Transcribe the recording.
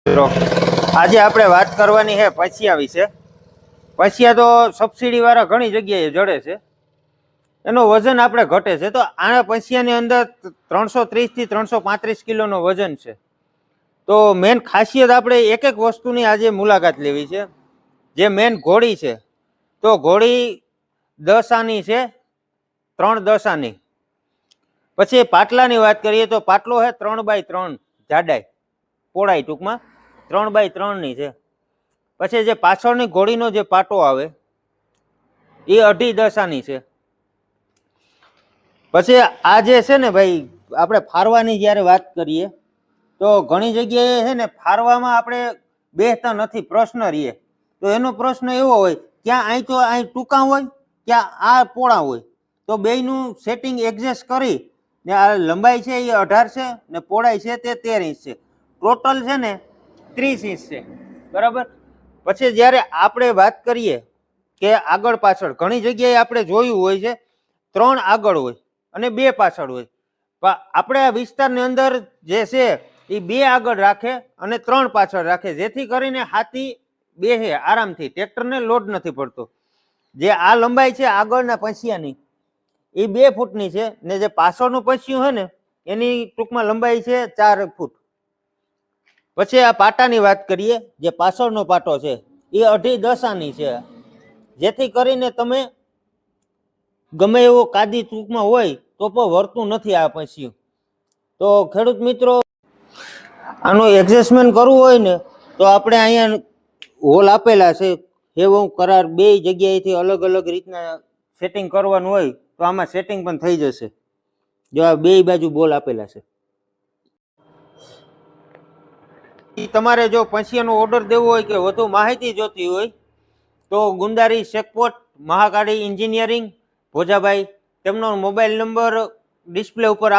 મિત્રો આજે આપણે વાત કરવાની છે પંછિયા વિશે. પંછિયા તો સબસિડી વાળા ઘણી જગ્યાએ જડે છે, એનો વજન આપણે ઘટે છે. તો આ પંછિયાની અંદર 330 થી 335 કિલોનો વજન છે. તો મેન ખાસિયત આપણે એક એક વસ્તુની આજે મુલાકાત લેવી છે. જે મેન ઘોડી છે, તો ઘોડી 10 આની છે, 3 10 આની. પછી પાટલાની વાત કરીએ તો પાટલો છે 3x3 જાડાઈ પહોળાઈ, ટૂંકમાં 3x3 ની છે. પછી જે પાછળની ઘોડીનો જે પાટો આવે એ 2.5 10 આની છે. પછી આ જે છે ને ભાઈ, આપણે ફારવાની જ્યારે વાત કરીએ તો ઘણી જગ્યાએ છે ને ફારવામાં આપણે બેસતા નથી, પ્રશ્ન રહીએ. તો એનો પ્રશ્ન એવો હોય, ક્યાં અહીં તો અહીં ટૂંકા હોય, ક્યાં આ પોળા હોય. તો બેયનું સેટિંગ એડજસ્ટ કરી ને આ લંબાઈ છે એ 18 છે ને પહોળાઈ છે તે 13 ઇંચ છે. ટોટલ છે ને 30 ઇંચ છે, બરાબર. પછી જ્યારે આપણે વાત કરીએ કે આગળ પાછળ, ઘણી જગ્યાએ આપણે જોયું હોય છે 3 આગળ હોય અને 2 પાછળ હોય. પણ આપણે આ વિસ્તારની અંદર જે છે એ 2 આગળ રાખે અને 3 પાછળ રાખે, જેથી કરીને હાથી બેસે આરામથી, ટ્રેક્ટરને લોડ નથી પડતો. જે આ લંબાઈ છે આગળના પંછિયાની એ 2 ફૂટની છે, ને જે પાછળનું પંછિયું છે ને એની ટૂંકમાં લંબાઈ છે 4 ફૂટ. પછી આ પાટાની વાત કરીએ, જે પાછળનો પાટો છે એ 2.5 10 આની છે, જેથી કરીને તમે ગમે એવો કાદી ટૂંકમાં હોય તો પણ વળતું નથી આ પંછિયું. તો ખેડૂત મિત્રો, આનું એડજસ્ટમેન્ટ કરવું હોય ને તો આપણે અહીંયા હોલ આપેલા છે, એવું કરાર 2 જગ્યાએથી અલગ અલગ રીતના સેટિંગ કરવાનું હોય તો આમાં સેટિંગ પણ થઈ જશે. જો આ 2 બાજુ બોલ આપેલા છે. તમારે જો પંછિયાનો ઓર્ડર દેવો હોય કે વધુ માહિતી જોતી હોય તો ગુંદારી શેકપોટ મહાકાળી એન્જિનિયરિંગ ભોજાભાઈ, તેમનો મોબાઈલ નંબર ડિસ્પ્લે ઉપર